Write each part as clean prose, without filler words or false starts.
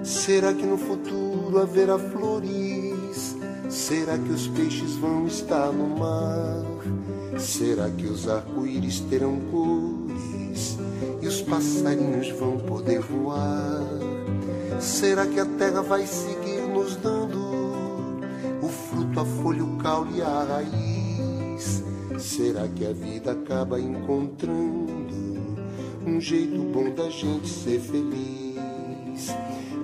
Será que no futuro haverá flores? Será que os peixes vão estar no mar? Será que os arco-íris terão cores e os passarinhos vão poder voar? Será que a terra vai seguir nos dando o fruto, a folha, o caule e a raiz? Será que a vida acaba encontrando um jeito bom da gente ser feliz?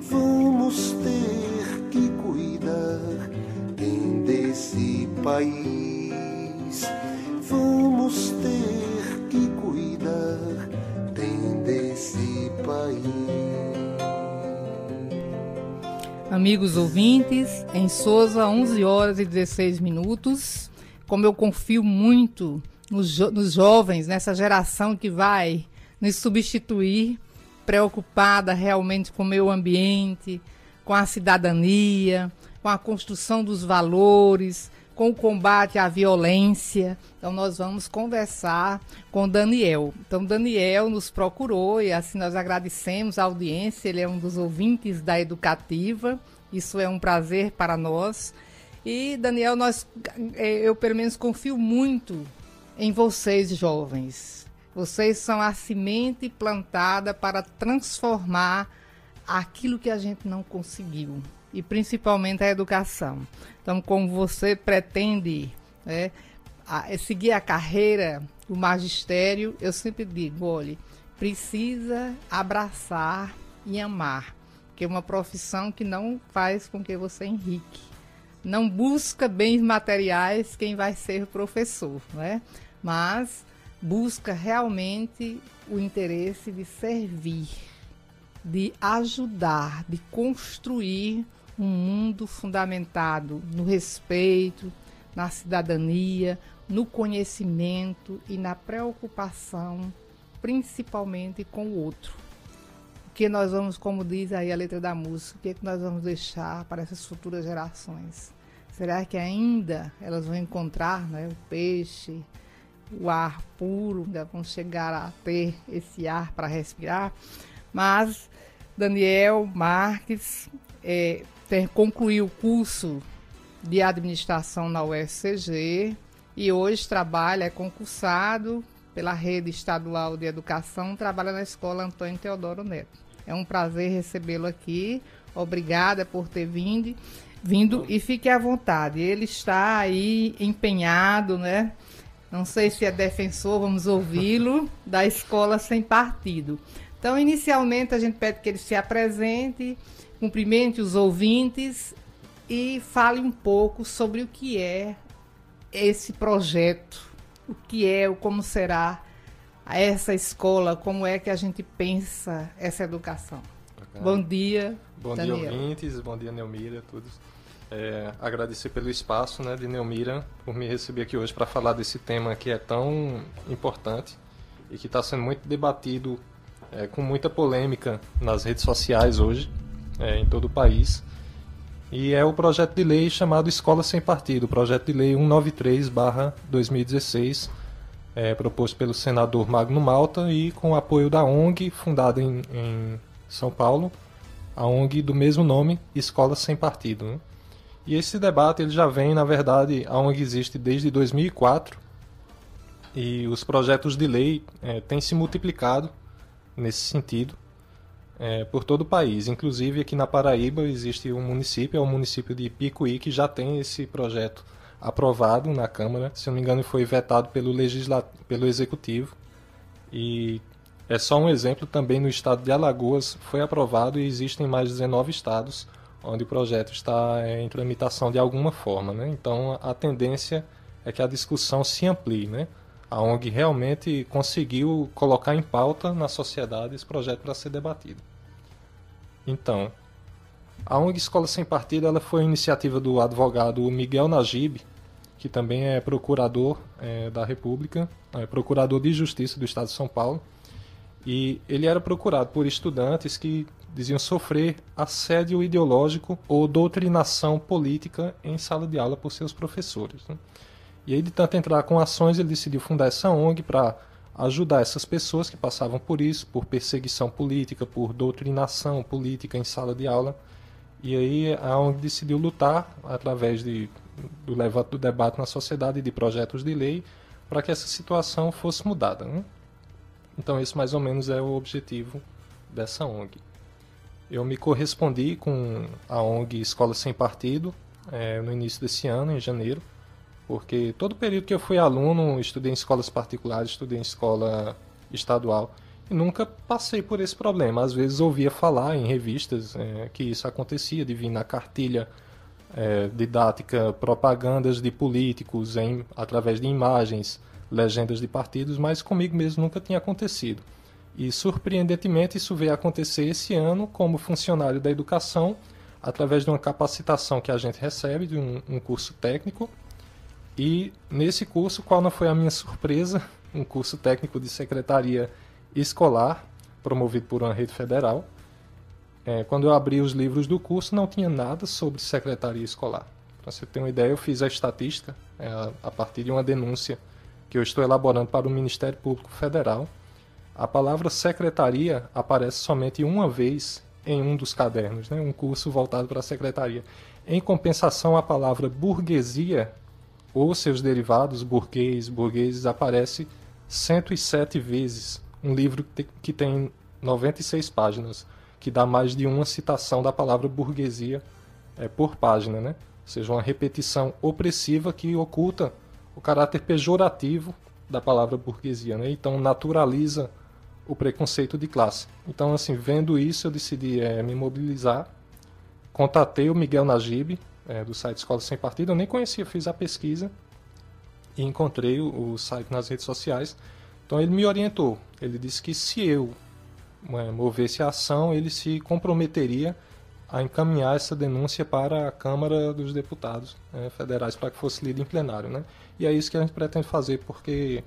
Vamos ter que cuidar bem desse país. Vamos ter que cuidar bem desse país. Amigos ouvintes, em Sousa, 11 horas e 16 minutos. Como eu confio muito nos jovens, nessa geração que vai nos substituir, preocupada realmente com o meio ambiente, com a cidadania, com a construção dos valores, com o combate à violência. Então, nós vamos conversar com Daniel. Então, Daniel nos procurou e assim nós agradecemos a audiência. Ele é um dos ouvintes da Educativa. Isso é um prazer para nós. E, Daniel, eu pelo menos confio muito em vocês, jovens. Vocês são a semente plantada para transformar aquilo que a gente não conseguiu, e principalmente a educação. Então, como você pretende seguir a carreira do magistério, eu sempre digo, olha, precisa abraçar e amar, que é uma profissão que não faz com que você enrique. Não busca bens materiais quem vai ser professor, né? Mas busca realmente o interesse de servir, de ajudar, de construir um mundo fundamentado no respeito, na cidadania, no conhecimento e na preocupação, principalmente com o outro. O que nós vamos, como diz aí a letra da música, o que é que nós vamos deixar para essas futuras gerações? Será que ainda elas vão encontrar, né, o peixe, o ar puro, ainda vão chegar a ter esse ar para respirar? Mas Daniel Marques concluiu o curso de administração na UFCG e hoje trabalha, é concursado pela Rede Estadual de Educação, trabalha na Escola Antônio Teodoro Neto. É um prazer recebê-lo aqui. Obrigada por ter vindo e fique à vontade. Ele está aí empenhado, né? Não sei se é defensor, vamos ouvi-lo, da Escola Sem Partido. Então, inicialmente, a gente pede que ele se apresente, cumprimente os ouvintes e fale um pouco sobre o que é esse projeto, o que é, como será essa escola, como é que a gente pensa essa educação. Okay. Bom dia, Bom Daniel. dia, ouvintes. Bom dia, Neumira, todos. Agradecer pelo espaço, né, de Neumira, por me receber aqui hoje para falar desse tema que é tão importante e que está sendo muito debatido, com muita polêmica nas redes sociais hoje, em todo o país. E é o projeto de lei chamado Escola Sem Partido, projeto de lei 193/2016, proposto pelo senador Magno Malta e com o apoio da ONG, fundada em São Paulo, a ONG do mesmo nome, Escola Sem Partido, né? E esse debate ele já vem, na verdade, a ONG existe desde 2004 e os projetos de lei têm se multiplicado nesse sentido por todo o país. Inclusive aqui na Paraíba existe um município, é o município de Picuí, que já tem esse projeto aprovado na Câmara. Se não me engano, foi vetado pelo Executivo. E é só um exemplo, também no estado de Alagoas foi aprovado e existem mais 19 estados onde o projeto está em tramitação de alguma forma, né? Então a tendência é que a discussão se amplie, né? A ONG realmente conseguiu colocar em pauta na sociedade esse projeto para ser debatido. Então, a ONG Escola Sem Partido ela foi iniciativa do advogado Miguel Najib, que também é procurador da República, procurador de Justiça do Estado de São Paulo, e ele era procurado por estudantes que diziam sofrer assédio ideológico ou doutrinação política em sala de aula por seus professores, né? E aí, de tanto entrar com ações, ele decidiu fundar essa ONG para ajudar essas pessoas que passavam por isso, por perseguição política, por doutrinação política em sala de aula. E aí a ONG decidiu lutar através do levante do debate na sociedade e de projetos de lei para que essa situação fosse mudada, né? Então esse mais ou menos é o objetivo dessa ONG. Eu me correspondi com a ONG Escola Sem Partido no início desse ano, em janeiro, porque todo o período que eu fui aluno, estudei em escolas particulares, estudei em escola estadual, e nunca passei por esse problema. Às vezes ouvia falar em revistas que isso acontecia, de vir na cartilha didática propagandas de políticos através de imagens, legendas de partidos, mas comigo mesmo nunca tinha acontecido. E, surpreendentemente, isso veio acontecer esse ano como funcionário da educação, através de uma capacitação que a gente recebe, de um curso técnico. E, nesse curso, qual não foi a minha surpresa? Um curso técnico de secretaria escolar, promovido por uma rede federal. Quando eu abri os livros do curso, não tinha nada sobre secretaria escolar. Para você ter uma ideia, eu fiz a estatística a partir de uma denúncia que eu estou elaborando para o Ministério Público Federal. A palavra secretaria aparece somente uma vez em um dos cadernos, né? Um curso voltado para a secretaria. Em compensação, a palavra burguesia ou seus derivados, burgueses, aparece 107 vezes. Um livro que tem 96 páginas, que dá mais de uma citação da palavra burguesia por página, né? Ou seja, uma repetição opressiva que oculta o caráter pejorativo da palavra burguesia, né? Então naturaliza o preconceito de classe. Então, assim, vendo isso, eu decidi me mobilizar. Contatei o Miguel Najib, do site Escola Sem Partido. Eu nem conhecia, fiz a pesquisa e encontrei o site nas redes sociais. Então, ele me orientou. Ele disse que se eu movesse a ação, ele se comprometeria a encaminhar essa denúncia para a Câmara dos Deputados federais, para que fosse lida em plenário, né? E é isso que a gente pretende fazer, porque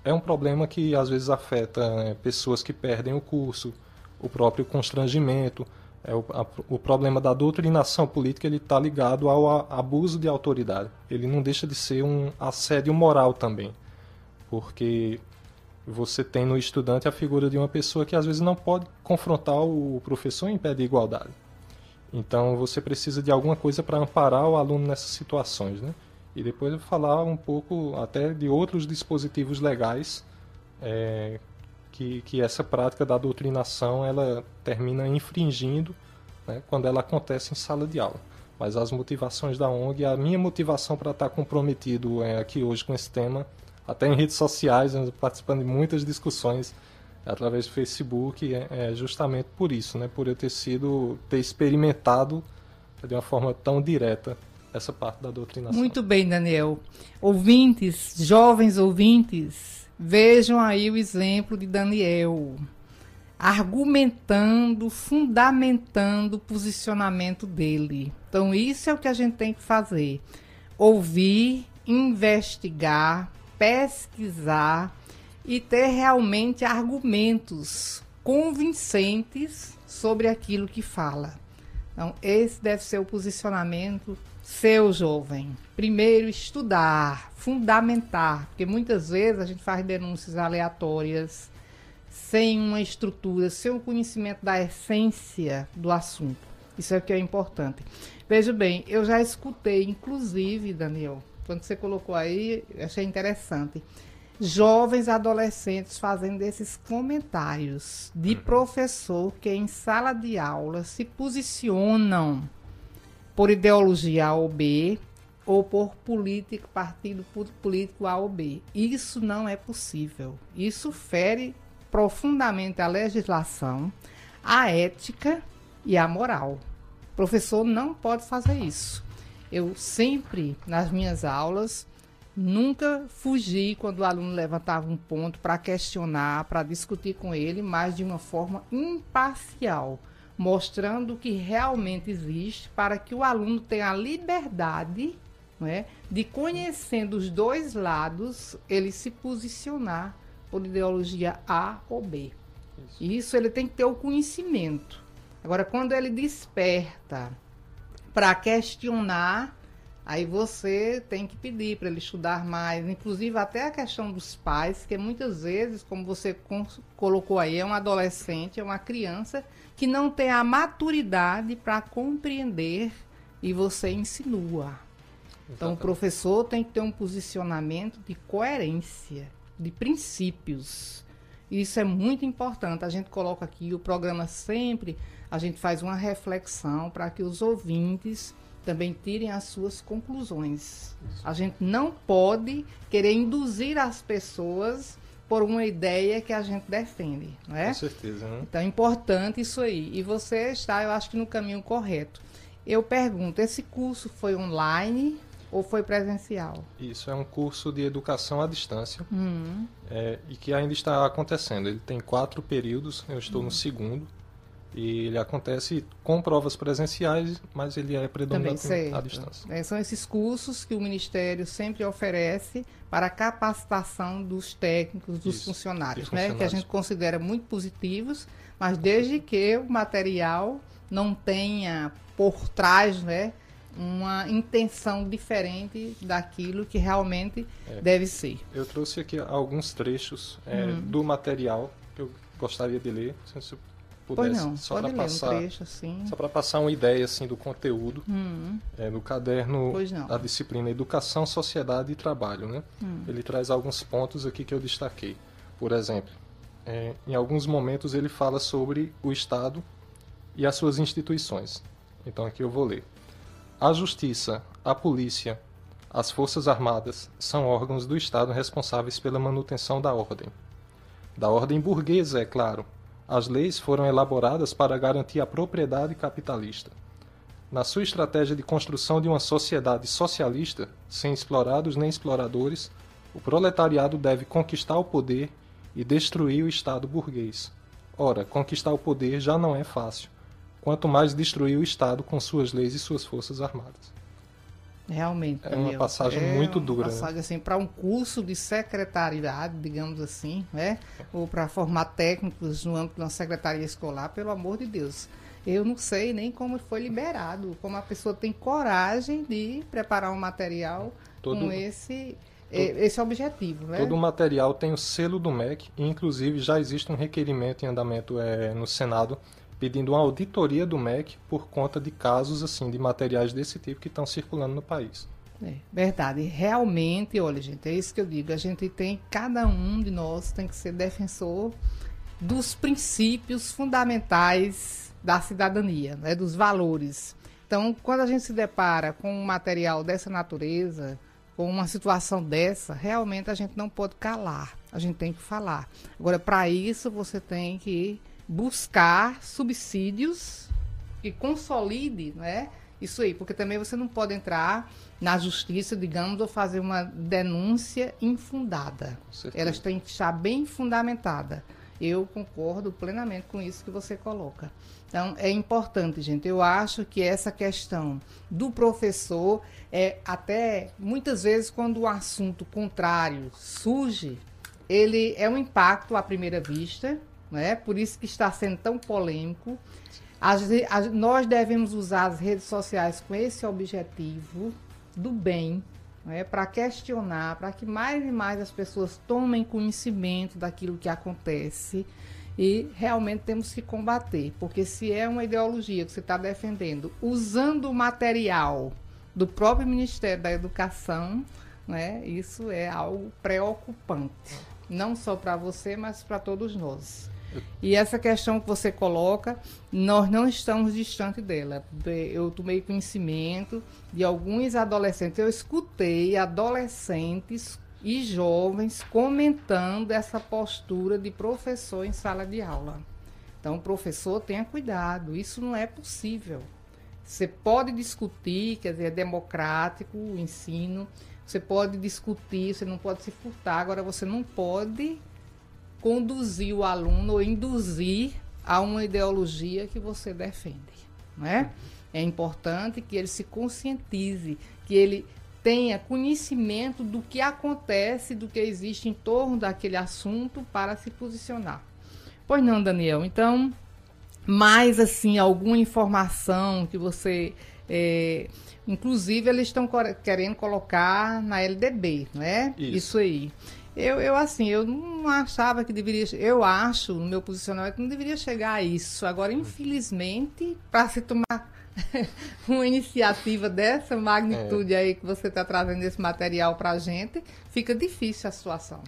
é um problema que às vezes afeta pessoas que perdem o curso, o próprio constrangimento, o problema da doutrinação política, ele está ligado ao abuso de autoridade. Ele não deixa de ser um assédio moral também, porque você tem no estudante a figura de uma pessoa que às vezes não pode confrontar o professor em pé de igualdade. Então você precisa de alguma coisa para amparar o aluno nessas situações, né? E depois eu vou falar um pouco até de outros dispositivos legais que essa prática da doutrinação ela termina infringindo, né, quando ela acontece em sala de aula. Mas as motivações da ONG, a minha motivação para estar comprometido aqui hoje com esse tema, até em redes sociais, participando de muitas discussões através do Facebook, é justamente por isso, né, por eu ter experimentado de uma forma tão direta essa parte da doutrinação. Muito bem, Daniel. Ouvintes, jovens ouvintes, vejam aí o exemplo de Daniel, argumentando, fundamentando o posicionamento dele. Então, isso é o que a gente tem que fazer. Ouvir, investigar, pesquisar e ter realmente argumentos convincentes sobre aquilo que fala. Então, esse deve ser o posicionamento seu, jovem. Primeiro, estudar, fundamentar, porque muitas vezes a gente faz denúncias aleatórias, sem uma estrutura, sem o conhecimento da essência do assunto. Isso é o que é importante. Veja bem, eu já escutei, inclusive, Daniel, quando você colocou aí, eu achei interessante, jovens adolescentes fazendo esses comentários de professor que em sala de aula se posicionam por ideologia A ou B, ou por partido político A ou B. Isso não é possível. Isso fere profundamente a legislação, a ética e a moral. O professor não pode fazer isso. Eu sempre, nas minhas aulas, nunca fugi quando o aluno levantava um ponto para questionar, para discutir com ele, mas de uma forma imparcial, mostrando o que realmente existe para que o aluno tenha a liberdade, não é, de, conhecendo os dois lados, ele se posicionar por ideologia A ou B. Isso ele tem que ter o conhecimento. Agora, quando ele desperta para questionar, Aí você tem que pedir para ele estudar mais, inclusive até a questão dos pais, que muitas vezes, como você colocou aí, é um adolescente, é uma criança que não tem a maturidade para compreender e você insinua. Então o professor tem que ter um posicionamento de coerência, de princípios. Isso é muito importante. A gente coloca aqui, o programa sempre, a gente faz uma reflexão para que os ouvintes também tirem as suas conclusões. A gente não pode querer induzir as pessoas por uma ideia que a gente defende, não é? Com certeza, né? Então é importante isso aí. E você está, eu acho que no caminho correto. Eu pergunto, esse curso foi online ou foi presencial? Isso, é um curso de educação à distância e que ainda está acontecendo. Ele tem 4 períodos, eu estou no segundo. E ele acontece com provas presenciais, mas ele é predominantemente à distância. São esses cursos que o Ministério sempre oferece para a capacitação dos técnicos, dos funcionários, né? Que a gente considera muito positivos, mas desde que o material não tenha por trás, né, uma intenção diferente daquilo que realmente deve ser. Eu trouxe aqui alguns trechos do material que eu gostaria de ler, se pudesse, só para passar um trecho, assim. Só para passar uma ideia assim do conteúdo no caderno da disciplina Educação, Sociedade e Trabalho, né? Ele traz alguns pontos aqui que eu destaquei. Por exemplo, em alguns momentos ele fala sobre o Estado e as suas instituições. Então aqui eu vou ler. A Justiça, a Polícia, as Forças Armadas são órgãos do Estado responsáveis pela manutenção da ordem burguesa, é claro. As leis foram elaboradas para garantir a propriedade capitalista. Na sua estratégia de construção de uma sociedade socialista, sem explorados nem exploradores, o proletariado deve conquistar o poder e destruir o Estado burguês. Ora, conquistar o poder já não é fácil, quanto mais destruir o Estado com suas leis e suas forças armadas. Realmente, é uma passagem muito dura. É uma passagem, assim, para um curso de secretariado, digamos assim, né? Ou para formar técnicos no âmbito de uma secretaria escolar, pelo amor de Deus. Eu não sei nem como foi liberado, como a pessoa tem coragem de preparar um material com esse objetivo, né? Todo o material tem o selo do MEC e, inclusive, já existe um requerimento em andamento no Senado pedindo uma auditoria do MEC por conta de casos assim de materiais desse tipo que estão circulando no país. Verdade. Realmente, olha, gente, é isso que eu digo. Cada um de nós tem que ser defensor dos princípios fundamentais da cidadania, né, dos valores. Então, quando a gente se depara com um material dessa natureza, com uma situação dessa, realmente a gente não pode calar. A gente tem que falar. Agora, para isso, você tem que buscar subsídios que consolide, né, isso aí, porque também você não pode entrar na justiça, digamos, ou fazer uma denúncia infundada. Elas têm que estar bem fundamentadas. Eu concordo plenamente com isso que você coloca. Então, é importante, gente. Eu acho que essa questão do professor até muitas vezes quando o assunto contrário surge, ele é um impacto à primeira vista, né? Por isso que está sendo tão polêmico. Nós devemos usar as redes sociais com esse objetivo do bem, né? Para questionar, para que mais e mais as pessoas tomem conhecimento daquilo que acontece e realmente temos que combater, porque se é uma ideologia que você está defendendo usando o material do próprio Ministério da Educação, né? Isso é algo preocupante, não só para você, mas para todos nós. E essa questão que você coloca, nós não estamos distante dela. Eu tomei conhecimento de alguns adolescentes, eu escutei adolescentes e jovens comentando essa postura de professor em sala de aula. Então, professor, tenha cuidado, isso não é possível. Você pode discutir, quer dizer, é democrático o ensino, você pode discutir, você não pode se furtar, agora você não pode conduzir o aluno ou induzir a uma ideologia que você defende, não é? É importante que ele se conscientize, que ele tenha conhecimento do que acontece, do que existe em torno daquele assunto para se posicionar. Pois não, Daniel? Então, mais assim, alguma informação que você Inclusive, eles estão querendo colocar na LDB, não é? Isso aí. Eu não achava que deveria... Eu acho, no meu posicionamento, que não deveria chegar a isso. Agora, infelizmente, para se tomar uma iniciativa dessa magnitude aí que você está trazendo esse material para a gente, fica difícil a situação.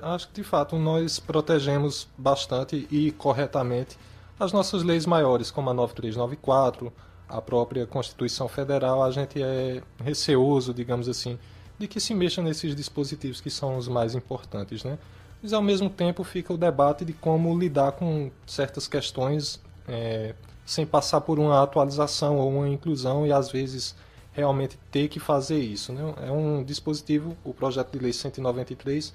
Acho que, de fato, nós protegemos bastante e corretamente as nossas leis maiores, como a 9394, a própria Constituição Federal. A gente é receoso, digamos assim, de que se mexa nesses dispositivos que são os mais importantes, né? Mas, ao mesmo tempo, fica o debate de como lidar com certas questões sem passar por uma atualização ou uma inclusão e, às vezes, realmente ter que fazer isso, né? É um dispositivo, o projeto de lei 193,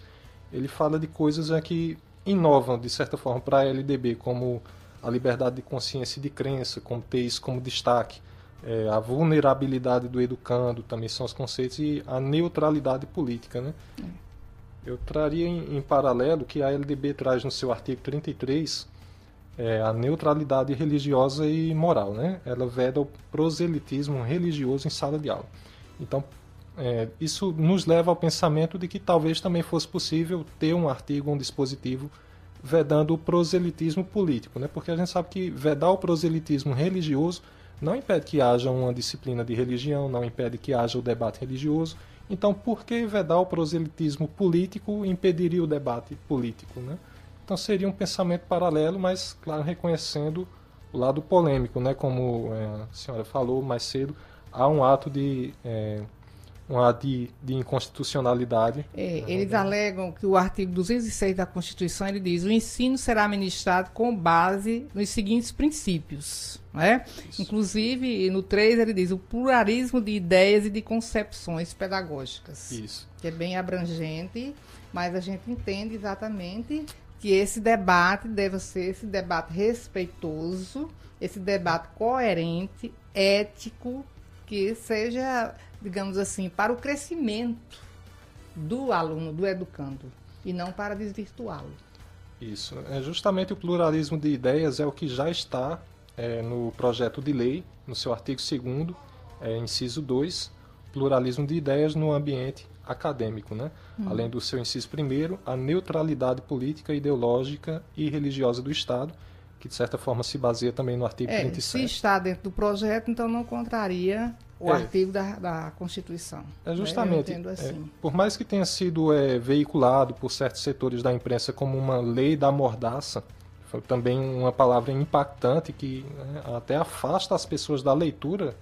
ele fala de coisas que inovam, de certa forma, para a LDB, como a liberdade de consciência e de crença, como ter isso como destaque, a vulnerabilidade do educando, também são os conceitos, e a neutralidade política, né? Eu traria em paralelo que a LDB traz no seu artigo 33 a neutralidade religiosa e moral, né? Ela veda o proselitismo religioso em sala de aula. Então, isso nos leva ao pensamento de que talvez também fosse possível ter um artigo, um dispositivo vedando o proselitismo político, né? Porque a gente sabe que vedar o proselitismo religioso não impede que haja uma disciplina de religião, não impede que haja o debate religioso. Então, por que vedar o proselitismo político impediria o debate político, né? Então, seria um pensamento paralelo, mas, claro, reconhecendo o lado polêmico, né? Como a senhora falou mais cedo, há um ato de inconstitucionalidade. Eles alegam que o artigo 206 da Constituição, ele diz: o ensino será ministrado com base nos seguintes princípios, né? Inclusive, no 3 ele diz o pluralismo de ideias e de concepções pedagógicas. Isso. Que é bem abrangente, mas a gente entende exatamente que esse debate deve ser esse debate respeitoso, esse debate coerente, ético, que seja, digamos assim, para o crescimento do aluno, do educando, e não para desvirtuá-lo. Isso. Justamente o pluralismo de ideias é o que já está no projeto de lei, no seu artigo 2º, inciso 2, pluralismo de ideias no ambiente acadêmico, né? Além do seu inciso 1º, a neutralidade política, ideológica e religiosa do Estado, que de certa forma se baseia também no artigo 37. Se está dentro do projeto, então não contraria o artigo da Constituição. Justamente. Eu entendo assim. Por mais que tenha sido veiculado por certos setores da imprensa como uma lei da mordaça, foi também uma palavra impactante que até afasta as pessoas da leitura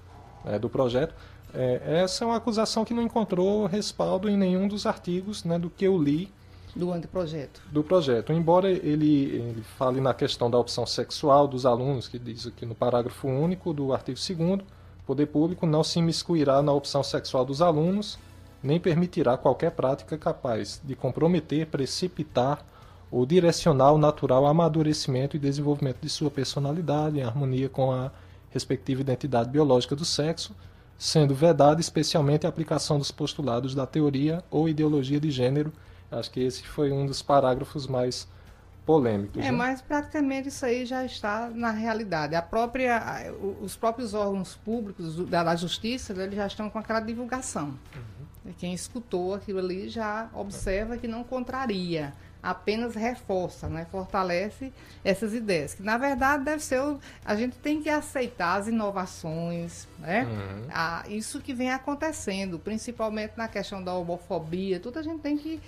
do projeto. Essa é uma acusação que não encontrou respaldo em nenhum dos artigos, né, do que eu li do anteprojeto. Do projeto. Embora ele fale na questão da opção sexual dos alunos, que diz aqui no parágrafo único do artigo 2º, o poder público não se imiscuirá na opção sexual dos alunos, nem permitirá qualquer prática capaz de comprometer, precipitar ou direcionar o natural amadurecimento e desenvolvimento de sua personalidade em harmonia com a respectiva identidade biológica do sexo, sendo vedada especialmente a aplicação dos postulados da teoria ou ideologia de gênero. Acho que esse foi um dos parágrafos mais polêmicos. Mas praticamente isso aí já está na realidade. Os próprios órgãos públicos da Justiça, eles já estão com aquela divulgação. Quem escutou aquilo ali já observa que não contraria, apenas reforça, né? Fortalece essas ideias. Que, na verdade, deve ser... A gente tem que aceitar as inovações, né? Isso que vem acontecendo, principalmente na questão da homofobia, tudo a gente tem que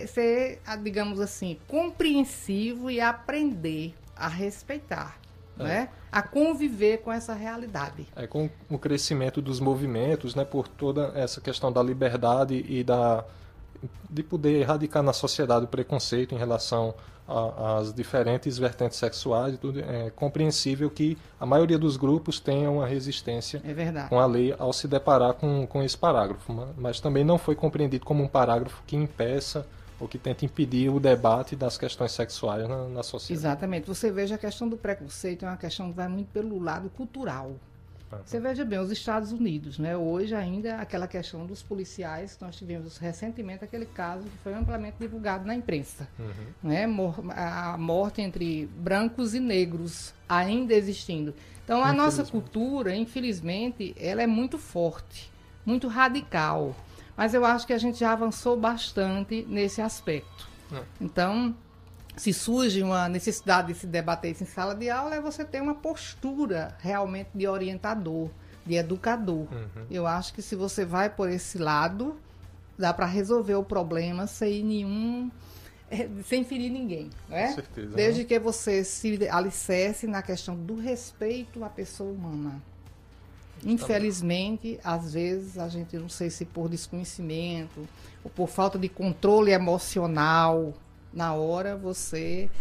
ser, digamos assim, compreensivo e aprender a respeitar, né? A conviver com essa realidade. Com o crescimento dos movimentos, né? Por toda essa questão da liberdade e de poder erradicar na sociedade o preconceito em relação às diferentes vertentes sexuais e tudo, é compreensível que a maioria dos grupos tenha uma resistência com a lei ao se deparar com esse parágrafo, mas também não foi compreendido como um parágrafo que impeça ou que tenta impedir o debate das questões sexuais na sociedade. Exatamente. Você veja a questão do preconceito, é uma questão que vai muito pelo lado cultural. Você veja bem, os Estados Unidos, né? Hoje ainda aquela questão dos policiais, nós tivemos recentemente aquele caso que foi amplamente divulgado na imprensa, né? A morte entre brancos e negros ainda existindo. Então, a nossa cultura, infelizmente, ela é muito forte, muito radical. Mas eu acho que a gente já avançou bastante nesse aspecto. Então, se surge uma necessidade de se debater isso em sala de aula, é você ter uma postura realmente de orientador, de educador. Eu acho que se você vai por esse lado, dá para resolver o problema sem ferir ninguém, né? Com certeza. Desde que você se alicerce na questão do respeito à pessoa humana. Infelizmente, às vezes, a gente, não sei se por desconhecimento ou por falta de controle emocional, na hora você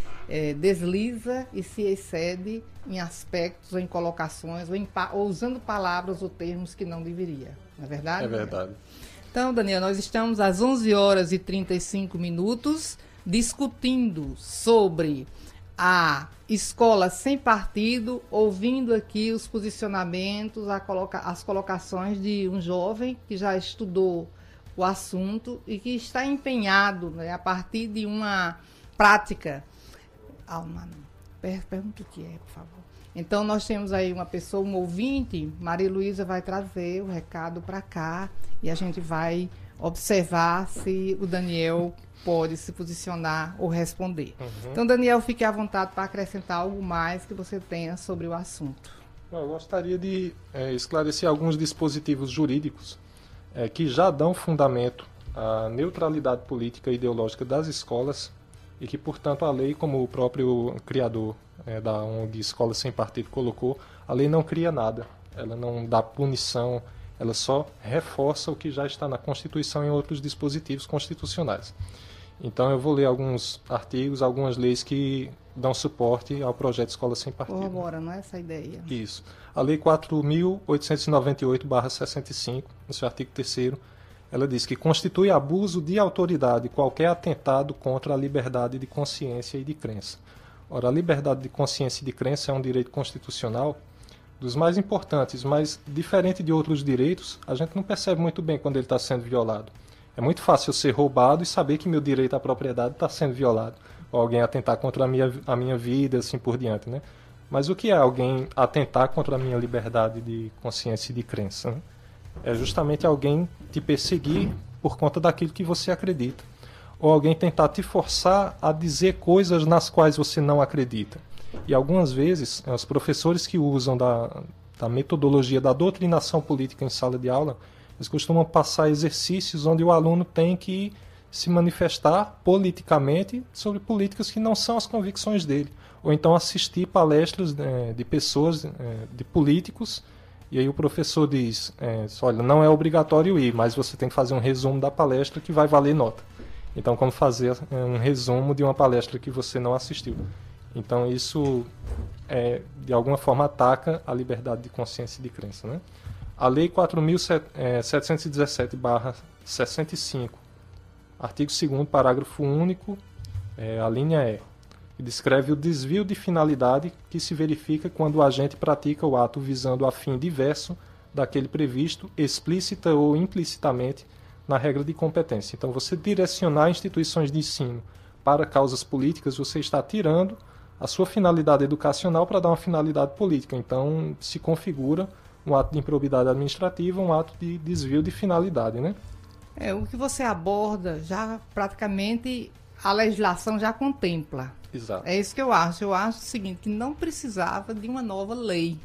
desliza e se excede em aspectos ou em colocações ou usando palavras ou termos que não deveria. Não é verdade? É verdade. Então, Daniel, nós estamos às 11 horas e 35 minutos discutindo sobre a escola sem partido, ouvindo aqui os posicionamentos, as colocações de um jovem que já estudou o assunto e que está empenhado, né, a partir de uma prática. Pergunta o que é, por favor. Então, nós temos aí uma pessoa, um ouvinte, Maria Luísa vai trazer o recado para cá e a gente vai observar se o Daniel pode se posicionar ou responder. Então, Daniel, fique à vontade para acrescentar algo mais que você tenha sobre o assunto. Eu gostaria de esclarecer alguns dispositivos jurídicos que já dão fundamento à neutralidade política e ideológica das escolas e que, portanto, a lei, como o próprio criador da ONG Escola Sem Partido colocou, a lei não cria nada, ela não dá punição, ela só reforça o que já está na Constituição e em outros dispositivos constitucionais. Então eu vou ler alguns artigos, algumas leis que dão suporte ao projeto Escola Sem Partido. Agora, não é essa a ideia? Isso. A Lei 4.898/65, no seu artigo 3º, ela diz que constitui abuso de autoridade qualquer atentado contra a liberdade de consciência e de crença. Ora, a liberdade de consciência e de crença é um direito constitucional dos mais importantes, mas diferente de outros direitos, a gente não percebe muito bem quando ele está sendo violado. É muito fácil eu ser roubado e saber que meu direito à propriedade está sendo violado. Ou alguém atentar contra a minha vida, assim por diante, né? Mas o que é alguém atentar contra a minha liberdade de consciência e de crença, né? É justamente alguém te perseguir por conta daquilo que você acredita. Ou alguém tentar te forçar a dizer coisas nas quais você não acredita. E algumas vezes, os professores que usam da metodologia da doutrinação política em sala de aula, eles costumam passar exercícios onde o aluno tem que se manifestar politicamente sobre políticas que não são as convicções dele. Ou então assistir palestras de pessoas, de políticos, e aí o professor diz, olha, não é obrigatório ir, mas você tem que fazer um resumo da palestra que vai valer nota. Então, como fazer um resumo de uma palestra que você não assistiu. Então, isso, de alguma forma, ataca a liberdade de consciência e de crença, né? A Lei 4.717/65, artigo 2º, parágrafo único, a linha E, que descreve o desvio de finalidade que se verifica quando o agente pratica o ato visando a fim diverso daquele previsto, explícita ou implicitamente, na regra de competência. Então, você direcionar instituições de ensino para causas políticas, você está tirando a sua finalidade educacional para dar uma finalidade política. Então, se configura um ato de improbidade administrativa, um ato de desvio de finalidade, né? O que você aborda, já praticamente a legislação já contempla. Exato. É isso que eu acho. Eu acho o seguinte, que não precisava de uma nova lei.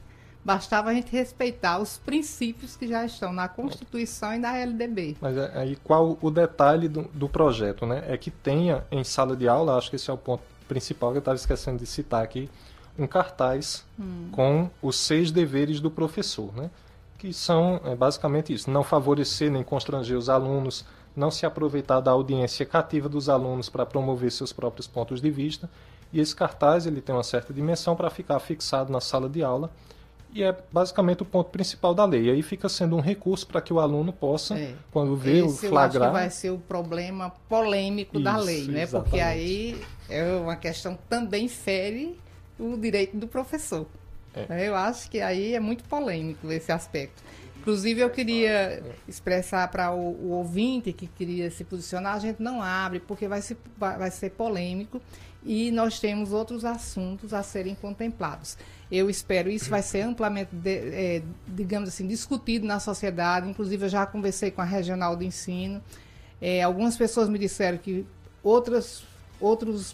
Bastava a gente respeitar os princípios que já estão na Constituição e na LDB. Mas aí qual o detalhe do projeto, né? É que tenha em sala de aula, acho que esse é o ponto principal que eu estava esquecendo de citar aqui, um cartaz com os 6 deveres do professor, né? Que são basicamente isso: não favorecer nem constranger os alunos, não se aproveitar da audiência cativa dos alunos para promover seus próprios pontos de vista. E esse cartaz ele tem uma certa dimensão para ficar fixado na sala de aula e é basicamente o ponto principal da lei. E aí fica sendo um recurso para que o aluno possa, quando vê o flagrar... Eu acho que vai ser o problema polêmico da lei, né? Exatamente. Porque aí é uma questão que também fere o direito do professor. Eu acho que aí é muito polêmico esse aspecto. Inclusive, eu queria expressar para o ouvinte que queria se posicionar, a gente não abre, porque vai ser polêmico e nós temos outros assuntos a serem contemplados. Eu espero isso vai ser amplamente, digamos assim, discutido na sociedade. Inclusive, eu já conversei com a Regional do Ensino. Algumas pessoas me disseram que outros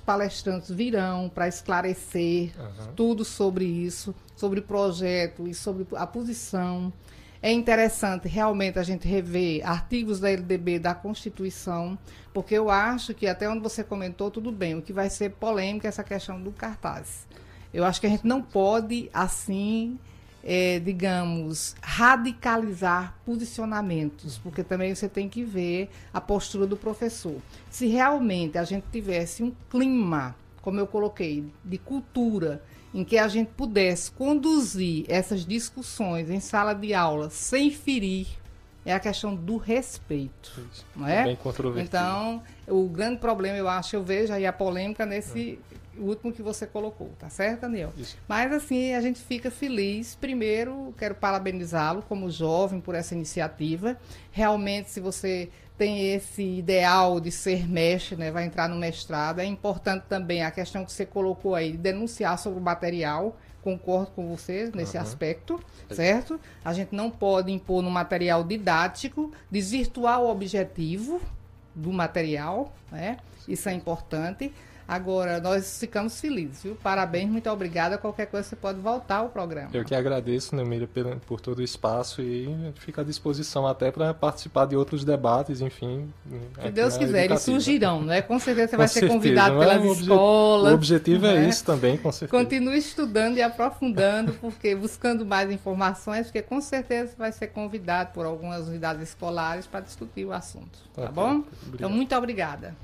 palestrantes virão para esclarecer tudo sobre isso, sobre o projeto e sobre a posição. É interessante realmente a gente rever artigos da LDB, da Constituição, porque eu acho que até onde você comentou, tudo bem, o que vai ser polêmica é essa questão do cartaz. Eu acho que a gente não pode, assim, digamos, radicalizar posicionamentos, porque também você tem que ver a postura do professor. Se realmente a gente tivesse um clima, como eu coloquei, de cultura, em que a gente pudesse conduzir essas discussões em sala de aula sem ferir, é a questão do respeito. Isso. Não é? Bem controvertido. Então, o grande problema, eu vejo aí a polêmica nesse último que você colocou, tá certo, Daniel? Isso. Mas, assim, a gente fica feliz. Primeiro, quero parabenizá-lo como jovem por essa iniciativa. Realmente, se você tem esse ideal de ser mestre, né, vai entrar no mestrado, é importante também a questão que você colocou aí, de denunciar sobre o material. Concordo com você nesse aspecto, certo? A gente não pode impor no material didático, desvirtuar o objetivo do material, né? Isso é importante. Agora, nós ficamos felizes, viu? Parabéns, muito obrigada. Qualquer coisa você pode voltar ao programa. Eu que agradeço, Neumília, por todo o espaço e fico à disposição até para participar de outros debates, enfim. Se Deus quiser, eles surgirão, né? Com certeza você vai ser convidado pelas escolas. O objetivo é isso também, com certeza. Continue estudando e aprofundando, porque buscando mais informações, porque com certeza você vai ser convidado por algumas unidades escolares para discutir o assunto, tá bom? Obrigado. Então, muito obrigada.